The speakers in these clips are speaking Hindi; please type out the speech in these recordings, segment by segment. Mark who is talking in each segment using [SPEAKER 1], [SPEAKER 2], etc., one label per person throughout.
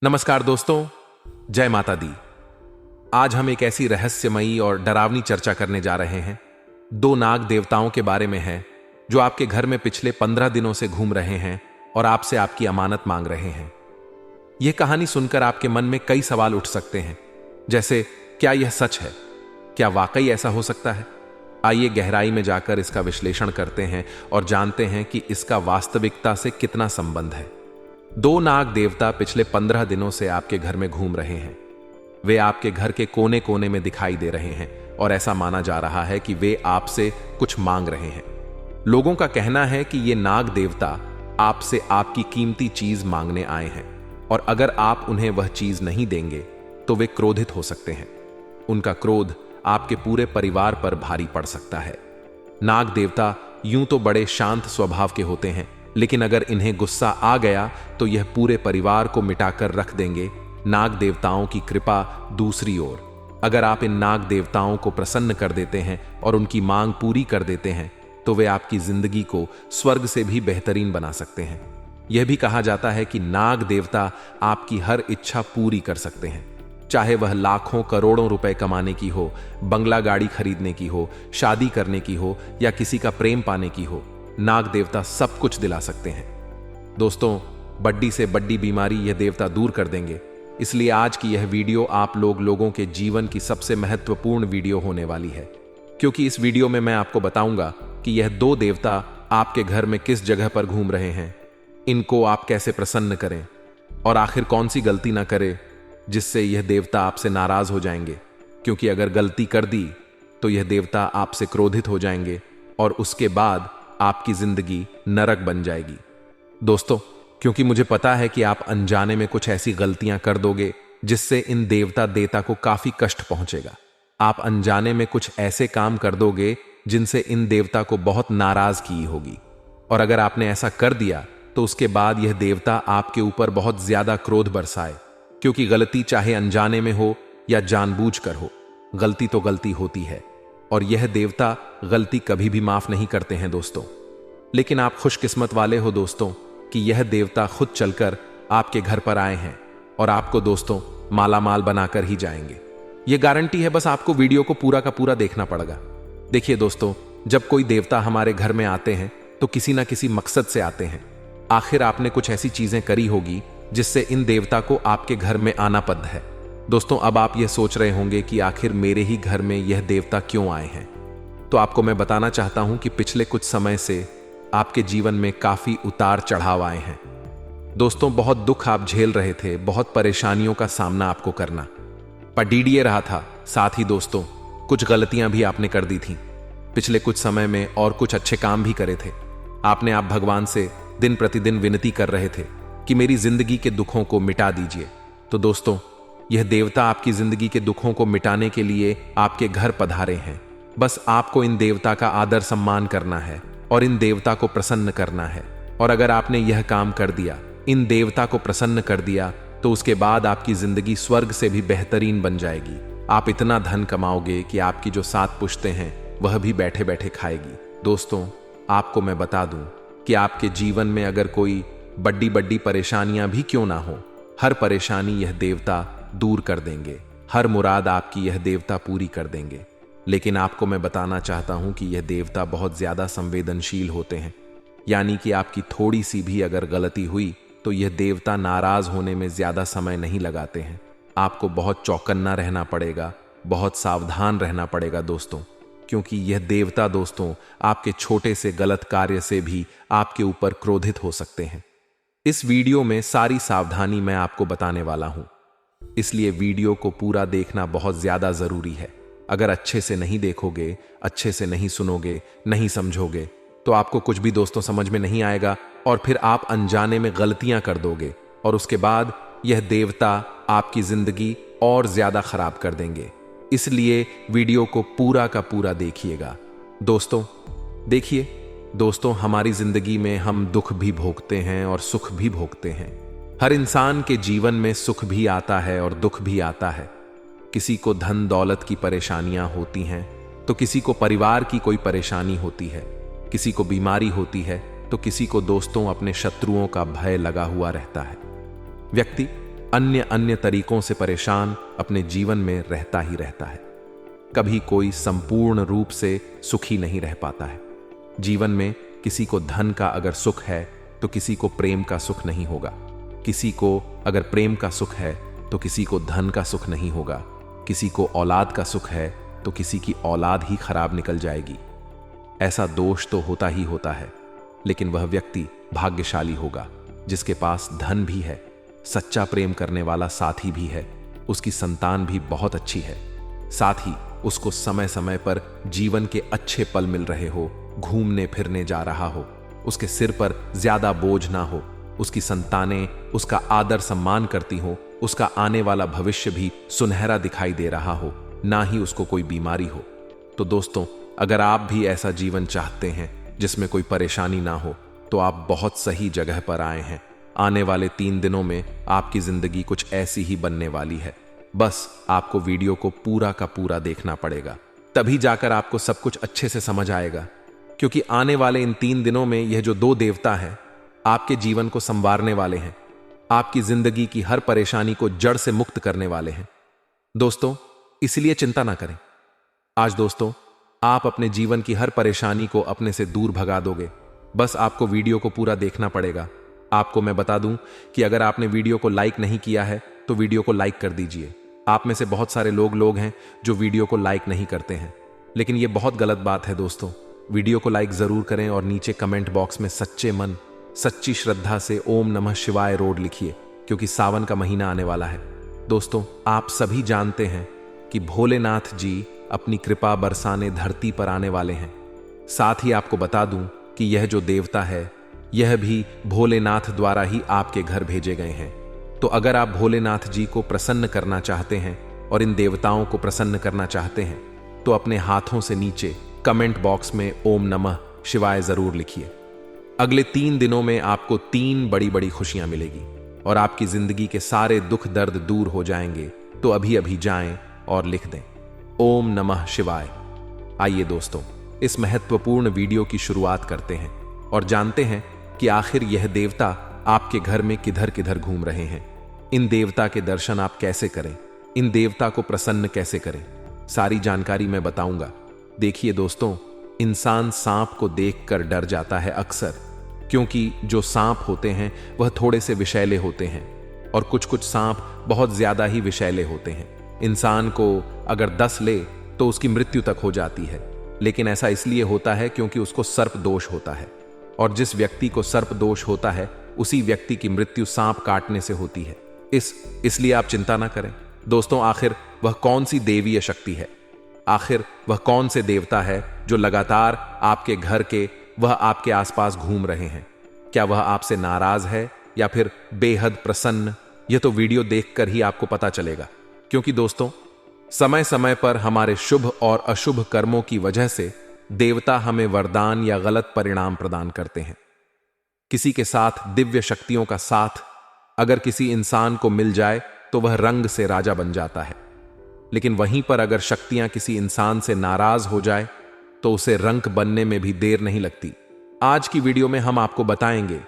[SPEAKER 1] नमस्कार दोस्तों, जय माता दी। आज हम एक ऐसी रहस्यमयी और डरावनी चर्चा करने जा रहे हैं। दो नाग देवताओं के बारे में है जो आपके घर में पिछले 15 दिनों से घूम रहे हैं और आपसे आपकी अमानत मांग रहे हैं। यह कहानी सुनकर आपके मन में कई सवाल उठ सकते हैं, जैसे क्या यह सच है? क्या वाकई ऐसा हो सकता है? आइए गहराई में जाकर इसका विश्लेषण करते हैं और जानते हैं कि इसका वास्तविकता से कितना संबंध है। दो नाग देवता पिछले 15 दिनों से आपके घर में घूम रहे हैं। वे आपके घर के कोने कोने में दिखाई दे रहे हैं और ऐसा माना जा रहा है कि वे आपसे कुछ मांग रहे हैं। लोगों का कहना है कि ये नाग देवता आपसे आपकी कीमती चीज मांगने आए हैं और अगर आप उन्हें वह चीज नहीं देंगे तो वे क्रोधित हो सकते हैं। उनका क्रोध आपके पूरे परिवार पर भारी पड़ सकता है। नाग देवता यूं तो बड़े शांत स्वभाव के होते हैं, लेकिन अगर इन्हें गुस्सा आ गया तो यह पूरे परिवार को मिटाकर रख देंगे। नाग देवताओं की कृपा दूसरी ओर, अगर आप इन नाग देवताओं को प्रसन्न कर देते हैं और उनकी मांग पूरी कर देते हैं तो वे आपकी जिंदगी को स्वर्ग से भी बेहतरीन बना सकते हैं। यह भी कहा जाता है कि नाग देवता आपकी हर इच्छा पूरी कर सकते हैं, चाहे वह लाखों करोड़ों रुपए कमाने की हो, बंगला गाड़ी खरीदने की हो, शादी करने की हो या किसी का प्रेम पाने की हो। नाग देवता सब कुछ दिला सकते हैं। दोस्तों, बड्डी से बड्डी बीमारी यह देवता दूर कर देंगे। इसलिए आज की यह वीडियो आप लोगों के जीवन की सबसे महत्वपूर्ण वीडियो होने वाली है, क्योंकि इस वीडियो में मैं आपको बताऊंगा कि यह दो देवता आपके घर में किस जगह पर घूम रहे हैं, इनको आप कैसे प्रसन्न करें और आखिर कौन सी गलती ना करें जिससे यह देवता आपसे नाराज हो जाएंगे, क्योंकि अगर गलती कर दी तो यह देवता आपसे क्रोधित हो जाएंगे और उसके बाद आपकी जिंदगी नरक बन जाएगी। दोस्तों, क्योंकि मुझे पता है कि आप अनजाने में कुछ ऐसी गलतियां कर दोगे जिससे इन देवता को काफी कष्ट पहुंचेगा। आप अनजाने में कुछ ऐसे काम कर दोगे जिनसे इन देवता को बहुत नाराज की होगी, और अगर आपने ऐसा कर दिया तो उसके बाद यह देवता आपके ऊपर बहुत ज्यादा क्रोध बरसाए, क्योंकि गलती चाहे अनजाने में हो या जानबूझकर हो, गलती तो गलती होती है और यह देवता गलती कभी भी माफ नहीं करते हैं दोस्तों। लेकिन आप खुशकिस्मत वाले हो दोस्तों कि यह देवता खुद चलकर आपके घर पर आए हैं और आपको दोस्तों माला माल बनाकर ही जाएंगे। यह गारंटी है, बस आपको वीडियो को पूरा का पूरा देखना पड़ेगा। देखिए दोस्तों, जब कोई देवता हमारे घर में आते हैं तो किसी ना किसी मकसद से आते हैं। आखिर आपने कुछ ऐसी चीजें करी होगी जिससे इन देवता को आपके घर में आना पड़ है। दोस्तों, अब आप यह सोच रहे होंगे कि आखिर मेरे ही घर में यह देवता क्यों आए हैं। तो आपको मैं बताना चाहता हूं कि पिछले कुछ समय से आपके जीवन में काफी उतार चढ़ाव आए हैं। दोस्तों, बहुत दुख आप झेल रहे थे, बहुत परेशानियों का सामना आपको करना पड़िए रहा था। साथ ही दोस्तों, कुछ गलतियां भी आपने कर दी थी पिछले कुछ समय में और कुछ अच्छे काम भी करे थे। आपने आप भगवान से दिन प्रतिदिन विनती कर रहे थे कि मेरी जिंदगी के दुखों को मिटा दीजिए। तो दोस्तों, यह देवता आपकी जिंदगी के दुखों को मिटाने के लिए आपके घर पधारे हैं। बस आपको इन देवता का आदर सम्मान करना है और इन देवता को प्रसन्न करना है। और अगर आपने यह काम कर दिया, इन देवता को प्रसन्न कर दिया, तो उसके बाद आपकी जिंदगी स्वर्ग से भी बेहतरीन बन जाएगी। आप इतना धन कमाओगे कि आपकी जो 7 पुश्तें हैं वह भी बैठे बैठे खाएगी। दोस्तों, आपको मैं बता दूं कि आपके जीवन में अगर कोई बड्डी बड्डी परेशानियां भी क्यों ना हो, हर परेशानी यह देवता दूर कर देंगे, हर मुराद आपकी यह देवता पूरी कर देंगे। लेकिन आपको मैं बताना चाहता हूं कि यह देवता बहुत ज्यादा संवेदनशील होते हैं, यानी कि आपकी थोड़ी सी भी अगर गलती हुई तो यह देवता नाराज होने में ज्यादा समय नहीं लगाते हैं। आपको बहुत चौकन्ना रहना पड़ेगा, बहुत सावधान रहना पड़ेगा दोस्तों, क्योंकि यह देवता दोस्तों आपके छोटे से गलत कार्य से भी आपके ऊपर क्रोधित हो सकते हैं। इस वीडियो में सारी सावधानी मैं आपको बताने वाला हूं, इसलिए वीडियो को पूरा देखना बहुत ज्यादा जरूरी है। अगर अच्छे से नहीं देखोगे, अच्छे से नहीं सुनोगे, नहीं समझोगे तो आपको कुछ भी दोस्तों समझ में नहीं आएगा और फिर आप अनजाने में गलतियां कर दोगे और उसके बाद यह देवता आपकी जिंदगी और ज्यादा खराब कर देंगे। इसलिए वीडियो को पूरा का पूरा देखिएगा दोस्तों। देखिए दोस्तों, हमारी जिंदगी में हम दुख भी भोगते हैं और सुख भी भोगते हैं। हर इंसान के जीवन में सुख भी आता है और दुख भी आता है। किसी को धन दौलत की परेशानियां होती हैं तो किसी को परिवार की कोई परेशानी होती है, किसी को बीमारी होती है तो किसी को दोस्तों अपने शत्रुओं का भय लगा हुआ रहता है। व्यक्ति अन्य अन्य तरीकों से परेशान अपने जीवन में रहता ही रहता है। कभी कोई संपूर्ण रूप से सुखी नहीं रह पाता है। जीवन में किसी को धन का अगर सुख है तो किसी को प्रेम का सुख नहीं होगा। किसी को अगर प्रेम का सुख है तो किसी को धन का सुख नहीं होगा। किसी को औलाद का सुख है तो किसी की औलाद ही खराब निकल जाएगी। ऐसा दोष तो होता ही होता है, लेकिन वह व्यक्ति भाग्यशाली होगा जिसके पास धन भी है, सच्चा प्रेम करने वाला साथी भी है, उसकी संतान भी बहुत अच्छी है, साथ ही उसको समय समय पर जीवन के अच्छे पल मिल रहे हो, घूमने फिरने जा रहा हो, उसके सिर पर ज्यादा बोझ ना हो, उसकी संतानें उसका आदर सम्मान करती हो, उसका आने वाला भविष्य भी सुनहरा दिखाई दे रहा हो, ना ही उसको कोई बीमारी हो। तो दोस्तों, अगर आप भी ऐसा जीवन चाहते हैं जिसमें कोई परेशानी ना हो, तो आप बहुत सही जगह पर आए हैं। आने वाले 3 दिनों में आपकी जिंदगी कुछ ऐसी ही बनने वाली है। बस आपको वीडियो को पूरा का पूरा देखना पड़ेगा, तभी जाकर आपको सब कुछ अच्छे से समझ आएगा। क्योंकि आने वाले इन 3 दिनों में यह जो 2 देवता हैं आपके जीवन को संवारने वाले हैं, आपकी जिंदगी की हर परेशानी को जड़ से मुक्त करने वाले हैं। दोस्तों, इसलिए चिंता ना करें। आज दोस्तों, आप अपने जीवन की हर परेशानी को अपने से दूर भगा दोगे। बस आपको वीडियो को पूरा देखना पड़ेगा। आपको मैं बता दूं कि अगर आपने वीडियो को लाइक नहीं किया है तो वीडियो को लाइक कर दीजिए। आप में से बहुत सारे लोग हैं जो वीडियो को लाइक नहीं करते हैं, लेकिन यह बहुत गलत बात है। दोस्तों, वीडियो को लाइक जरूर करें और नीचे कमेंट बॉक्स में सच्चे मन, सच्ची श्रद्धा से ओम नमः शिवाय रोड लिखिए, क्योंकि सावन का महीना आने वाला है। दोस्तों, आप सभी जानते हैं कि भोलेनाथ जी अपनी कृपा बरसाने धरती पर आने वाले हैं। साथ ही आपको बता दूं कि यह जो देवता है यह भी भोलेनाथ द्वारा ही आपके घर भेजे गए हैं। तो अगर आप भोलेनाथ जी को प्रसन्न करना चाहते हैं और इन देवताओं को प्रसन्न करना चाहते हैं तो अपने हाथों से नीचे कमेंट बॉक्स में ओम नमः शिवाय जरूर लिखिए। अगले 3 दिनों में आपको 3 बड़ी बड़ी खुशियां मिलेगी और आपकी जिंदगी के सारे दुख दर्द दूर हो जाएंगे। तो अभी अभी जाएं और लिख दें ओम नमः शिवाय। आइए दोस्तों, इस महत्वपूर्ण वीडियो की शुरुआत करते हैं और जानते हैं कि आखिर यह देवता आपके घर में किधर किधर घूम रहे हैं। इन देवता के दर्शन आप कैसे करें, इन देवता को प्रसन्न कैसे करें, सारी जानकारी मैं बताऊंगा। देखिए दोस्तों, इंसान सांप को देखकर डर जाता है अक्सर, क्योंकि जो सांप होते हैं वह थोड़े से विषैले होते हैं और कुछ कुछ सांप बहुत ज्यादा ही विषैले होते हैं। इंसान को अगर 10 ले तो उसकी मृत्यु तक हो जाती है, लेकिन ऐसा इसलिए होता है क्योंकि उसको सर्प दोष होता है, और जिस व्यक्ति को सर्प दोष होता है उसी व्यक्ति की मृत्यु सांप काटने से होती है। इसलिए आप चिंता ना करें। दोस्तों, आखिर वह कौन सी देवीय शक्ति है, आखिर वह कौन से देवता है जो लगातार आपके घर के वह आपके आसपास घूम रहे हैं? क्या वह आपसे नाराज है या फिर बेहद प्रसन्न? यह तो वीडियो देखकर ही आपको पता चलेगा। क्योंकि दोस्तों, समय समय पर हमारे शुभ और अशुभ कर्मों की वजह से देवता हमें वरदान या गलत परिणाम प्रदान करते हैं। किसी के साथ दिव्य शक्तियों का साथ अगर किसी इंसान को मिल जाए तो वह रंग से राजा बन जाता है, लेकिन वहीं पर अगर शक्तियां किसी इंसान से नाराज हो जाए तो उसे रंक बनने में भी देर नहीं लगती। आज की वीडियो में हम आपको बताएंगे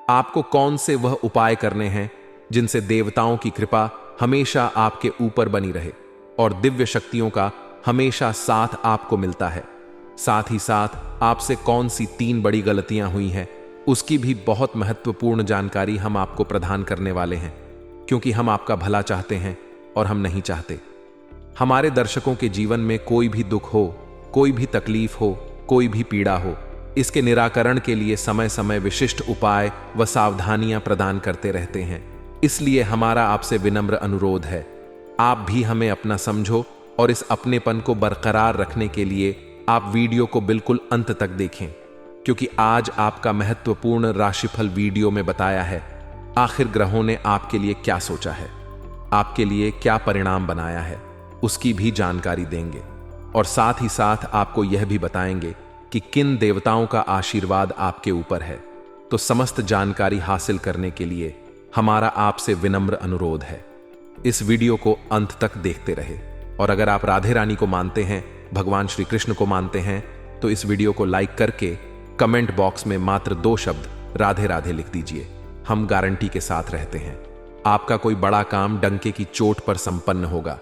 [SPEAKER 1] आपको कौन से वह उपाय करने हैं जिनसे देवताओं की कृपा हमेशा आपके ऊपर बनी रहे और दिव्य शक्तियों का हमेशा साथ आपको मिलता है। साथ ही साथ आपसे कौन सी 3 बड़ी गलतियां हुई हैं उसकी भी बहुत महत्वपूर्ण जानकारी हम आपको प्रदान करने वाले हैं, क्योंकि हम आपका भला चाहते हैं और हम नहीं चाहते हमारे दर्शकों के जीवन में कोई भी दुख हो, कोई भी तकलीफ हो, कोई भी पीड़ा हो, इसके निराकरण के लिए समय समय विशिष्ट उपाय व सावधानियां प्रदान करते रहते हैं। इसलिए हमारा आपसे विनम्र अनुरोध है, आप भी हमें अपना समझो और इस अपनेपन को बरकरार रखने के लिए आप वीडियो को बिल्कुल अंत तक देखें, क्योंकि आज आपका महत्वपूर्ण राशिफल वीडियो में बताया है आखिर ग्रहों ने आपके लिए क्या सोचा है, आपके लिए क्या परिणाम बनाया है, उसकी भी जानकारी देंगे और साथ ही साथ आपको यह भी बताएंगे कि किन देवताओं का आशीर्वाद आपके ऊपर है। तो समस्त जानकारी हासिल करने के लिए हमारा आपसे विनम्र अनुरोध है, इस वीडियो को अंत तक देखते रहे। और अगर आप राधे रानी को मानते हैं, भगवान श्री कृष्ण को मानते हैं, तो इस वीडियो को लाइक करके कमेंट बॉक्स में मात्र 2 शब्द राधे राधे लिख दीजिए। हम गारंटी के साथ रहते हैं। आपका कोई बड़ा काम डंके की चोट पर संपन्न होगा।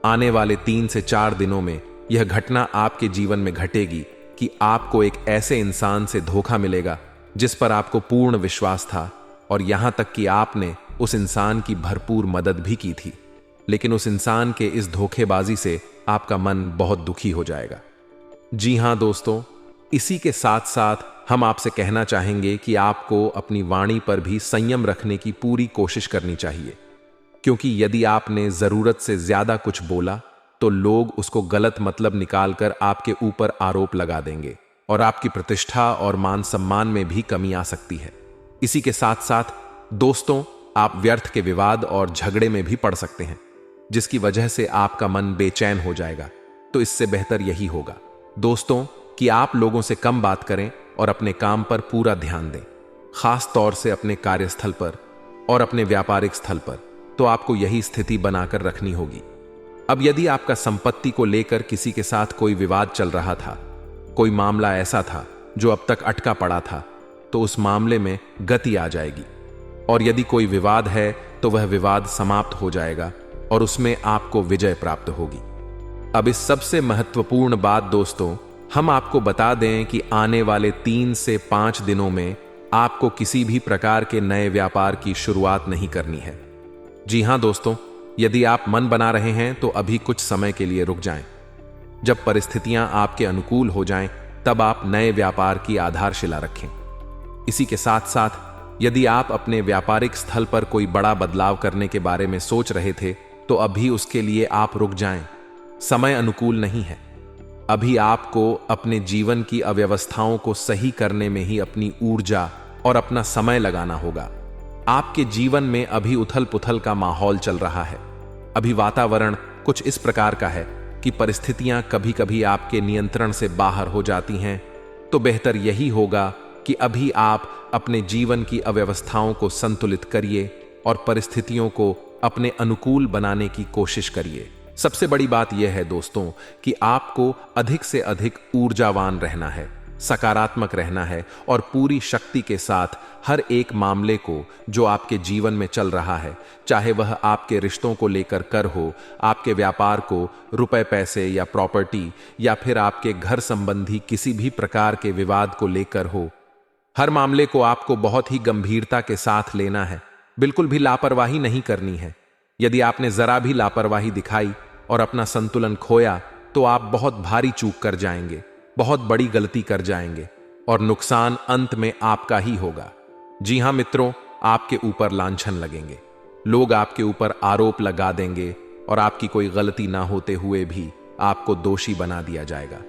[SPEAKER 1] आने वाले 3 से 4 दिनों में यह घटना आपके जीवन में घटेगी कि आपको एक ऐसे इंसान से धोखा मिलेगा जिस पर आपको पूर्ण विश्वास था, और यहां तक कि आपने उस इंसान की भरपूर मदद भी की थी। लेकिन उस इंसान के इस धोखेबाजी से आपका मन बहुत दुखी हो जाएगा। जी हां दोस्तों, इसी के साथ साथ हम आपसे कहना चाहेंगे कि आपको अपनी वाणी पर भी संयम रखने की पूरी कोशिश करनी चाहिए, क्योंकि यदि आपने जरूरत से ज्यादा कुछ बोला तो लोग उसको गलत मतलब निकालकर आपके ऊपर आरोप लगा देंगे और आपकी प्रतिष्ठा और मान सम्मान में भी कमी आ सकती है। इसी के साथ साथ दोस्तों, आप व्यर्थ के विवाद और झगड़े में भी पड़ सकते हैं, जिसकी वजह से आपका मन बेचैन हो जाएगा। तो इससे बेहतर यही होगा दोस्तों कि आप लोगों से कम बात करें और अपने काम पर पूरा ध्यान दें, खास तौर से अपने कार्यस्थल पर और अपने व्यापारिक स्थल पर। तो आपको यही स्थिति बनाकर रखनी होगी। अब यदि आपका संपत्ति को लेकर किसी के साथ कोई विवाद चल रहा था, कोई मामला ऐसा था जो अब तक अटका पड़ा था, तो उस मामले में गति आ जाएगी। और यदि कोई विवाद है तो वह विवाद समाप्त हो जाएगा और उसमें आपको विजय प्राप्त होगी। अब इस सबसे महत्वपूर्ण बात दोस्तों, हम आपको बता दें कि आने वाले 3 से 5 दिनों में आपको किसी भी प्रकार के नए व्यापार की शुरुआत नहीं करनी है। जी हां दोस्तों, यदि आप मन बना रहे हैं तो अभी कुछ समय के लिए रुक जाएं। जब परिस्थितियां आपके अनुकूल हो जाएं, तब आप नए व्यापार की आधारशिला रखें। इसी के साथ साथ यदि आप अपने व्यापारिक स्थल पर कोई बड़ा बदलाव करने के बारे में सोच रहे थे, तो अभी उसके लिए आप रुक जाएं। समय अनुकूल नहीं है। अभी आपको अपने जीवन की अव्यवस्थाओं को सही करने में ही अपनी ऊर्जा और अपना समय लगाना होगा। आपके जीवन में अभी उथल पुथल का माहौल चल रहा है। अभी वातावरण कुछ इस प्रकार का है कि परिस्थितियां कभी कभी आपके नियंत्रण से बाहर हो जाती हैं। तो बेहतर यही होगा कि अभी आप अपने जीवन की अव्यवस्थाओं को संतुलित करिए और परिस्थितियों को अपने अनुकूल बनाने की कोशिश करिए। सबसे बड़ी बात यह है दोस्तों कि आपको अधिक से अधिक ऊर्जावान रहना है, सकारात्मक रहना है और पूरी शक्ति के साथ हर एक मामले को जो आपके जीवन में चल रहा है, चाहे वह आपके रिश्तों को लेकर कर हो, आपके व्यापार को, रुपए पैसे या प्रॉपर्टी, या फिर आपके घर संबंधी किसी भी प्रकार के विवाद को लेकर हो, हर मामले को आपको बहुत ही गंभीरता के साथ लेना है। बिल्कुल भी लापरवाही नहीं करनी है। यदि आपने जरा भी लापरवाही दिखाई और अपना संतुलन खोया, तो आप बहुत भारी चूक कर जाएंगे, बहुत बड़ी गलती कर जाएंगे और नुकसान अंत में आपका ही होगा। जी हां मित्रों, आपके ऊपर लांछन लगेंगे, लोग आपके ऊपर आरोप लगा देंगे और आपकी कोई गलती ना होते हुए भी आपको दोषी बना दिया जाएगा।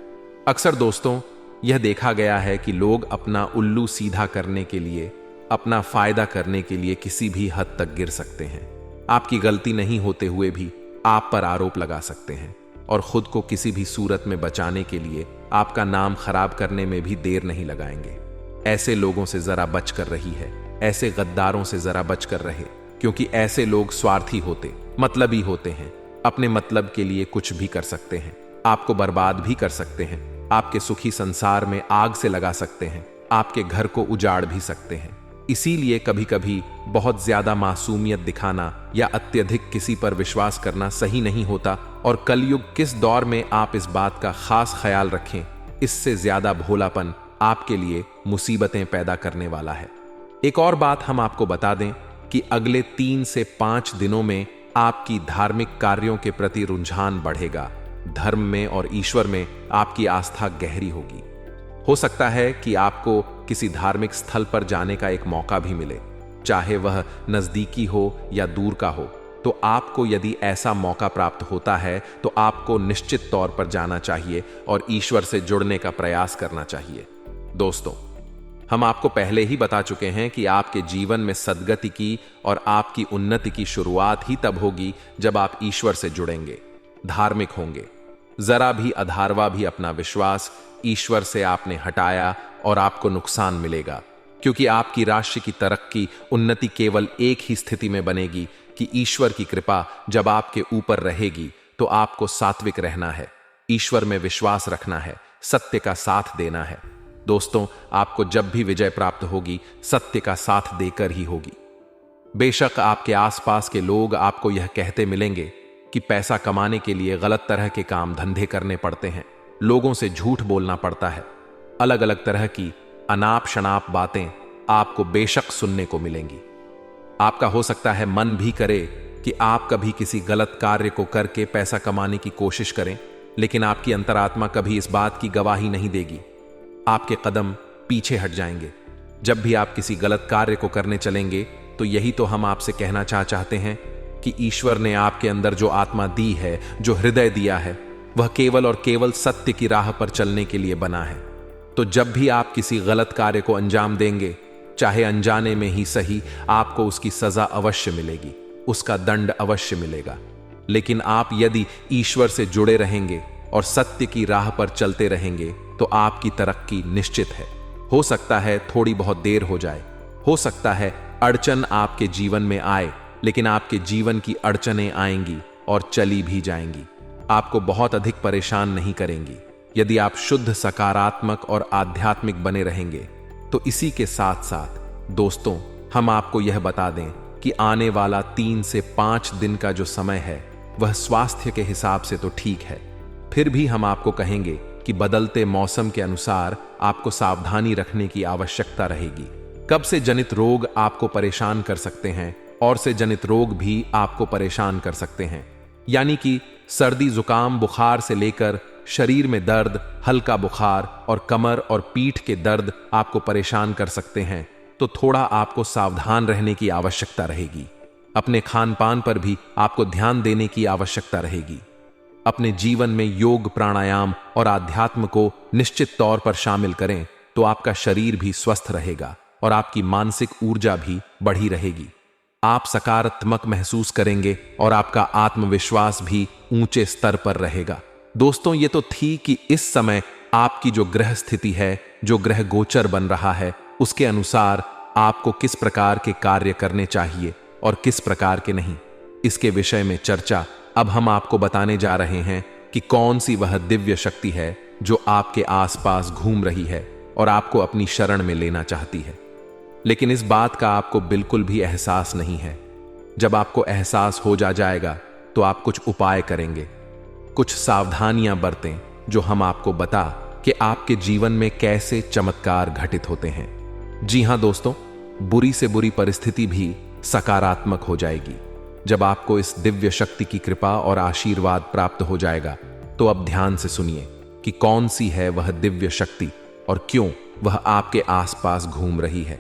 [SPEAKER 1] अक्सर दोस्तों, यह देखा गया है कि लोग अपना उल्लू सीधा करने के लिए, अपना फायदा करने के लिए किसी भी हद तक गिर सकते हैं। आपकी गलती नहीं होते हुए भी आप पर आरोप लगा सकते हैं और खुद को किसी भी सूरत में बचाने के लिए आपका नाम खराब करने में भी देर नहीं लगाएंगे। ऐसे लोगों से जरा बच कर रही है, ऐसे गद्दारों से जरा बच कर रहे, क्योंकि ऐसे लोग स्वार्थी होते, मतलबी होते हैं, अपने मतलब के लिए कुछ भी कर सकते हैं, आपको बर्बाद भी कर सकते हैं, आपके सुखी संसार में आग से लगा सकते हैं, आपके घर को उजाड़ भी सकते हैं। इसीलिए कभी कभी बहुत ज्यादा मासूमियत दिखाना या अत्यधिक किसी पर विश्वास करना सही नहीं होता। और कलयुग किस दौर में आप इस बात का खास ख्याल रखें, इससे ज्यादा भोलापन आपके लिए मुसीबतें पैदा करने वाला है। एक और बात हम आपको बता दें कि अगले 3 से 5 दिनों में आपकी धार्मिक कार्यों के प्रति रुझान बढ़ेगा। धर्म में और ईश्वर में आपकी आस्था गहरी होगी। हो सकता है कि आपको किसी धार्मिक स्थल पर जाने का एक मौका भी मिले, चाहे वह नजदीकी हो या दूर का हो। तो आपको यदि ऐसा मौका प्राप्त होता है तो आपको निश्चित तौर पर जाना चाहिए और ईश्वर से जुड़ने का प्रयास करना चाहिए। दोस्तों, हम आपको पहले ही बता चुके हैं कि आपके जीवन में सद्गति की और आपकी उन्नति की शुरुआत ही तब होगी जब आप ईश्वर से जुड़ेंगे, धार्मिक होंगे। जरा भी अधारवा भी अपना विश्वास ईश्वर से आपने हटाया और आपको नुकसान मिलेगा, क्योंकि आपकी राशि की तरक्की, उन्नति केवल एक ही स्थिति में बनेगी कि ईश्वर की कृपा जब आपके ऊपर रहेगी। तो आपको सात्विक रहना है, ईश्वर में विश्वास रखना है, सत्य का साथ देना है। दोस्तों, आपको जब भी विजय प्राप्त होगी, सत्य का साथ देकर ही होगी। बेशक आपके आसपास के लोग आपको यह कहते मिलेंगे कि पैसा कमाने के लिए गलत तरह के काम धंधे करने पड़ते हैं, लोगों से झूठ बोलना पड़ता है। अलग अलग तरह की अनाप शनाप बातें आपको बेशक सुनने को मिलेंगी। आपका हो सकता है मन भी करे कि आप कभी किसी गलत कार्य को करके पैसा कमाने की कोशिश करें, लेकिन आपकी अंतरात्मा कभी इस बात की गवाही नहीं देगी। आपके कदम पीछे हट जाएंगे। जब भी आप किसी गलत कार्य को करने चलेंगे तो यही तो हम आपसे कहना चाहते हैं कि ईश्वर ने आपके अंदर जो आत्मा दी है, जो हृदय दिया है, वह केवल और केवल सत्य की राह पर चलने के लिए बना है। तो जब भी आप किसी गलत कार्य को अंजाम देंगे, चाहे अनजाने में ही सही, आपको उसकी सजा अवश्य मिलेगी, उसका दंड अवश्य मिलेगा। लेकिन आप यदि ईश्वर से जुड़े रहेंगे और सत्य की राह पर चलते रहेंगे तो आपकी तरक्की निश्चित है। हो सकता है थोड़ी बहुत देर हो जाए, हो सकता है अड़चन आपके जीवन में आए, लेकिन आपके जीवन की अड़चनें आएंगी और चली भी जाएंगी, आपको बहुत अधिक परेशान नहीं करेंगी यदि आप शुद्ध, सकारात्मक और आध्यात्मिक बने रहेंगे। तो इसी के साथ साथ दोस्तों, हम आपको यह बता दें कि आने वाला 3 से 5 दिन का जो समय है वह स्वास्थ्य के हिसाब से तो ठीक है, फिर भी हम आपको कहेंगे कि बदलते मौसम के अनुसार आपको सावधानी रखने की आवश्यकता रहेगी। कब से जनित रोग आपको परेशान कर सकते हैं और से जनित रोग भी आपको परेशान कर सकते हैं, यानी कि सर्दी, जुकाम, बुखार से लेकर शरीर में दर्द, हल्का बुखार और कमर और पीठ के दर्द आपको परेशान कर सकते हैं। तो थोड़ा आपको सावधान रहने की आवश्यकता रहेगी। अपने खान पान पर भी आपको ध्यान देने की आवश्यकता रहेगी। अपने जीवन में योग, प्राणायाम और आध्यात्म को निश्चित तौर पर शामिल करें तो आपका शरीर भी स्वस्थ रहेगा और आपकी मानसिक ऊर्जा भी बढ़ी रहेगी। आप सकारात्मक महसूस करेंगे और आपका आत्मविश्वास भी ऊंचे स्तर पर रहेगा। दोस्तों, ये तो थी कि इस समय आपकी जो ग्रह स्थिति है, जो ग्रह गोचर बन रहा है, उसके अनुसार आपको किस प्रकार के कार्य करने चाहिए और किस प्रकार के नहीं, इसके विषय में चर्चा अब हम आपको बताने जा रहे हैं कि कौन सी वह दिव्य शक्ति है जो आपके आसपास घूम रही है और आपको अपनी शरण में लेना चाहती है। लेकिन इस बात का आपको बिल्कुल भी एहसास नहीं है। जब आपको एहसास हो जाएगा तो आप कुछ उपाय करेंगे, कुछ सावधानियां बरतें जो हम आपको बता कि आपके जीवन में कैसे चमत्कार घटित होते हैं। जी हां दोस्तों, बुरी से बुरी परिस्थिति भी सकारात्मक हो जाएगी। जब आपको इस दिव्य शक्ति की कृपा और आशीर्वाद प्राप्त हो जाएगा तो अब ध्यान से सुनिए कि कौन सी है वह दिव्य शक्ति और क्यों वह आपके आसपास घूम रही है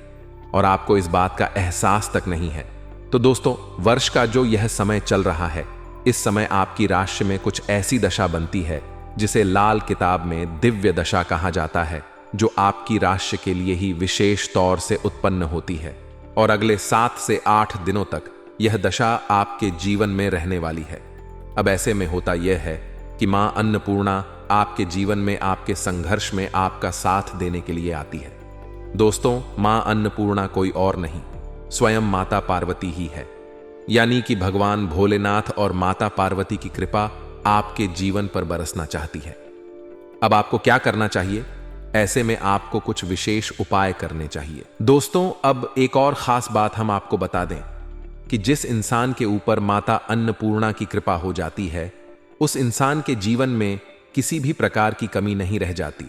[SPEAKER 1] और आपको इस बात का एहसास तक नहीं है। तो दोस्तों, वर्ष का जो यह समय चल रहा है, इस समय आपकी राशि में कुछ ऐसी दशा बनती है जिसे लाल किताब में दिव्य दशा कहा जाता है, जो आपकी राशि के लिए ही विशेष तौर से उत्पन्न होती है और अगले 7 से 8 दिनों तक यह दशा आपके जीवन में रहने वाली है। अब ऐसे में होता यह है कि मां अन्नपूर्णा आपके जीवन में आपके संघर्ष में आपका साथ देने के लिए आती है। दोस्तों, मां अन्नपूर्णा कोई और नहीं, स्वयं माता पार्वती ही है, यानी कि भगवान भोलेनाथ और माता पार्वती की कृपा आपके जीवन पर बरसना चाहती है। अब आपको क्या करना चाहिए? ऐसे में आपको कुछ विशेष उपाय करने चाहिए। दोस्तों, अब एक और खास बात हम आपको बता दें कि जिस इंसान के ऊपर माता अन्नपूर्णा की कृपा हो जाती है, उस इंसान के जीवन में किसी भी प्रकार की कमी नहीं रह जाती।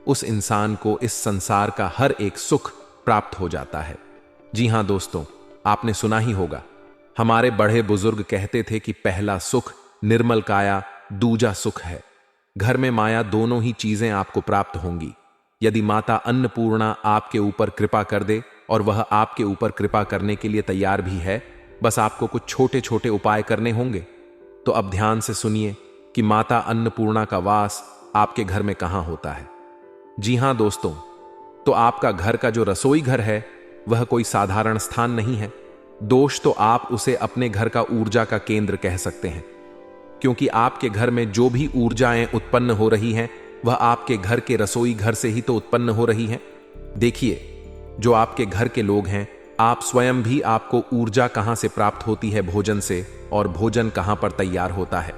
[SPEAKER 1] उस इंसान को इस संसार का हर एक सुख प्राप्त हो जाता है। जी हां दोस्तों, आपने सुना ही होगा, हमारे बड़े बुजुर्ग कहते थे कि पहला सुख निर्मल काया, दूजा सुख है। घर में माया दोनों ही चीजें आपको प्राप्त होंगी यदि माता अन्नपूर्णा आपके ऊपर कृपा कर दे, और वह आपके ऊपर कृपा करने के लिए तैयार भी है। बस आपको कुछ छोटे छोटे उपाय करने होंगे। तो अब ध्यान से सुनिए कि माता अन्नपूर्णा का वास आपके घर में कहां होता है। जी हां दोस्तों, तो आपका घर का जो रसोई घर है वह कोई साधारण स्थान नहीं है। दोष तो आप उसे अपने घर का ऊर्जा का केंद्र कह सकते हैं, क्योंकि आपके घर में जो भी ऊर्जाएं उत्पन्न हो रही हैं वह आपके घर के रसोई घर से ही तो उत्पन्न हो रही हैं। देखिए, जो आपके घर के लोग हैं, आप स्वयं भी आपको ऊर्जा कहां से प्राप्त होती है? भोजन से। और भोजन कहां पर तैयार होता है?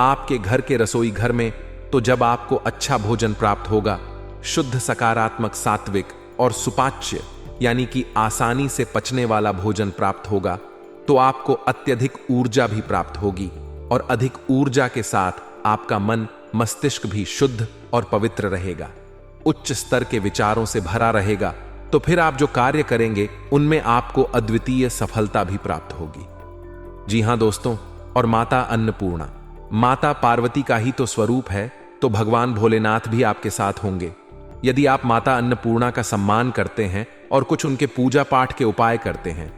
[SPEAKER 1] आपके घर के रसोई घर में। तो जब आपको अच्छा भोजन प्राप्त होगा, शुद्ध, सकारात्मक, सात्विक और सुपाच्य, यानी कि आसानी से पचने वाला भोजन प्राप्त होगा, तो आपको अत्यधिक ऊर्जा भी प्राप्त होगी और अधिक ऊर्जा के साथ आपका मन मस्तिष्क भी शुद्ध और पवित्र रहेगा, उच्च स्तर के विचारों से भरा रहेगा। तो फिर आप जो कार्य करेंगे उनमें आपको अद्वितीय सफलता भी प्राप्त होगी। जी हां दोस्तों, और माता अन्नपूर्णा, माता पार्वती का ही तो स्वरूप है, तो भगवान भोलेनाथ भी आपके साथ होंगे। यदि आप माता अन्नपूर्णा का सम्मान करते हैं और कुछ उनके पूजा पाठ के उपाय करते हैं,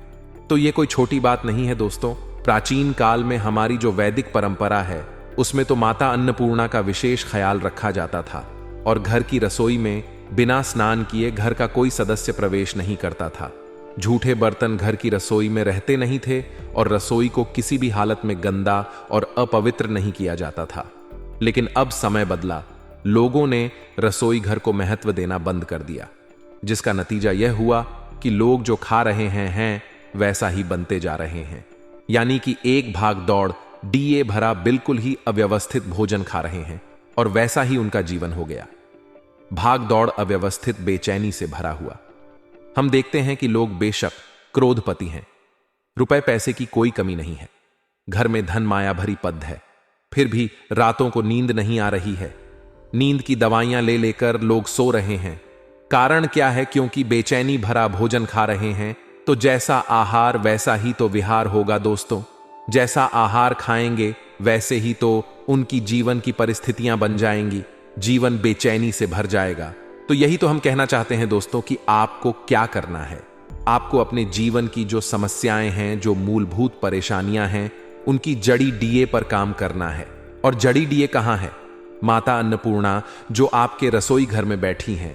[SPEAKER 1] तो ये कोई छोटी बात नहीं है दोस्तों। प्राचीन काल में हमारी जो वैदिक परंपरा है उसमें तो माता अन्नपूर्णा का विशेष ख्याल रखा जाता था और घर की रसोई में बिना स्नान किए घर का कोई सदस्य प्रवेश नहीं करता था। झूठे बर्तन घर की रसोई में रहते नहीं थे और रसोई को किसी भी हालत में गंदा और अपवित्र नहीं किया जाता था। लेकिन अब समय बदला, लोगों ने रसोई घर को महत्व देना बंद कर दिया, जिसका नतीजा यह हुआ कि लोग जो खा रहे हैं वैसा ही बनते जा रहे हैं। यानी कि एक भाग दौड़ डीए भरा बिल्कुल ही अव्यवस्थित भोजन खा रहे हैं और वैसा ही उनका जीवन हो गया। भाग दौड़ अव्यवस्थित बेचैनी से भरा हुआ। हम देखते हैं कि लोग बेशक क्रोधपति हैं, रुपए पैसे की कोई कमी नहीं है, घर में धन माया भरी पद है, फिर भी रातों को नींद नहीं आ रही है। नींद की दवाइयां ले लेकर लोग सो रहे हैं। कारण क्या है? क्योंकि बेचैनी भरा भोजन खा रहे हैं। तो जैसा आहार वैसा ही तो विहार होगा दोस्तों। जैसा आहार खाएंगे वैसे ही तो उनकी जीवन की परिस्थितियां बन जाएंगी, जीवन बेचैनी से भर जाएगा। तो यही तो हम कहना चाहते हैं दोस्तों कि आपको क्या करना है। आपको अपने जीवन की जो समस्याएं हैं, जो मूलभूत परेशानियां हैं, उनकी जड़ी डीए पर काम करना है। और जड़ी डीए कहां है? माता अन्नपूर्णा जो आपके रसोई घर में बैठी हैं,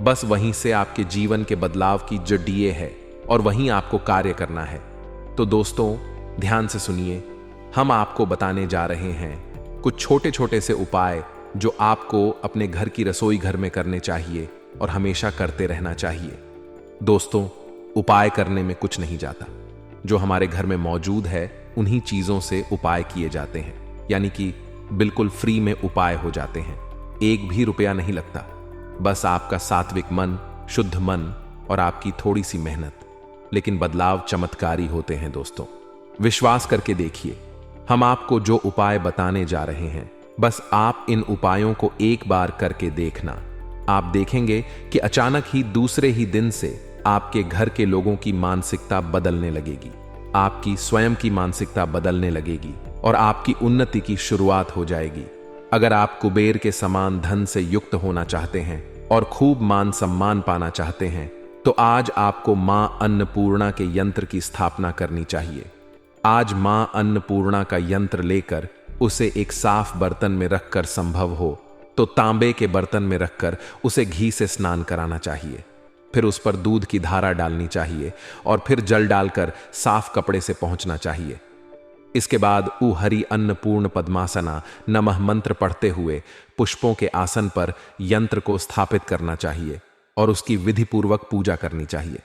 [SPEAKER 1] बस वहीं से आपके जीवन के बदलाव की जो डीए है और वहीं आपको कार्य करना है। तो दोस्तों ध्यान से सुनिए, हम आपको बताने जा रहे हैं कुछ छोटे छोटे से उपाय जो आपको अपने घर की रसोई घर में करने चाहिए और हमेशा करते रहना चाहिए। दोस्तों, उपाय करने में कुछ नहीं जाता, जो हमारे घर में मौजूद है उन्हीं चीजों से उपाय किए जाते हैं, यानी कि बिल्कुल फ्री में उपाय हो जाते हैं। एक भी रुपया नहीं लगता, बस आपका सात्विक मन, शुद्ध मन और आपकी थोड़ी सी मेहनत। लेकिन बदलाव चमत्कारी होते हैं दोस्तों, विश्वास करके देखिए। हम आपको जो उपाय बताने जा रहे हैं, बस आप इन उपायों को एक बार करके देखना। आप देखेंगे कि अचानक ही दूसरे ही दिन से आपके घर के लोगों की मानसिकता बदलने लगेगी, आपकी स्वयं की मानसिकता बदलने लगेगी और आपकी उन्नति की शुरुआत हो जाएगी। अगर आप कुबेर के समान धन से युक्त होना चाहते हैं और खूब मान सम्मान पाना चाहते हैं, तो आज आपको मां अन्नपूर्णा के यंत्र की स्थापना करनी चाहिए। आज मां अन्नपूर्णा का यंत्र लेकर उसे एक साफ बर्तन में रखकर, संभव हो तो तांबे के बर्तन में रखकर उसे घी से स्नान कराना चाहिए। फिर उस पर दूध की धारा डालनी चाहिए और फिर जल डालकर साफ कपड़े से पोंछना चाहिए। इसके बाद उ हरि अन्नपूर्ण पद्मासना नमः मंत्र पढ़ते हुए पुष्पों के आसन पर यंत्र को स्थापित करना चाहिए और उसकी विधि पूर्वक पूजा करनी चाहिए।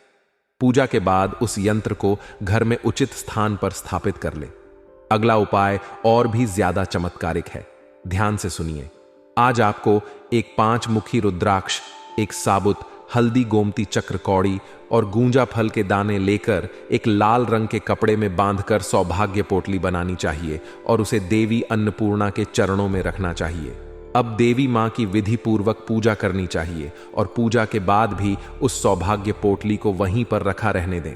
[SPEAKER 1] पूजा के बाद उस यंत्र को घर में उचित स्थान पर स्थापित कर ले। अगला उपाय और भी ज्यादा चमत्कारिक है, ध्यान से सुनिए। आज आपको एक 5 मुखी रुद्राक्ष, एक साबुत हल्दी गोमती चक्र कौड़ी और गूंजा फल के दाने लेकर एक लाल रंग के कपड़े में बांधकर सौभाग्य पोटली बनानी चाहिए और उसे देवी अन्नपूर्णा के चरणों में रखना चाहिए। अब देवी मां की विधि पूर्वक पूजा करनी चाहिए और पूजा के बाद भी उस सौभाग्य पोटली को वहीं पर रखा रहने दें।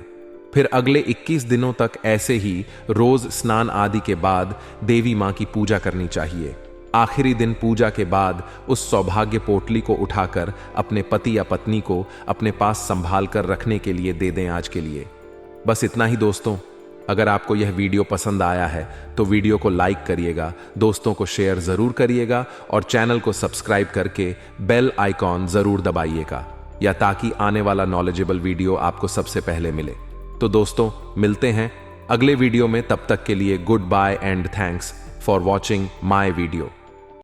[SPEAKER 1] फिर अगले 21 दिनों तक ऐसे ही रोज स्नान आदि के बाद देवी मां की पूजा करनी चाहिए। आखिरी दिन पूजा के बाद उस सौभाग्य पोटली को उठाकर अपने पति या पत्नी को अपने पास संभाल कर रखने के लिए दे दें आज के लिए। बस इतना ही दोस्तों। अगर आपको यह वीडियो पसंद आया है तो वीडियो को लाइक करिएगा, दोस्तों को शेयर जरूर करिएगा और चैनल को सब्सक्राइब करके बेल आइकॉन जरूर दबाइएगा, या ताकि आने वाला नॉलेजेबल वीडियो आपको सबसे पहले मिले। तो दोस्तों मिलते हैं अगले वीडियो में, तब तक के लिए goodbye and thanks for watching my video.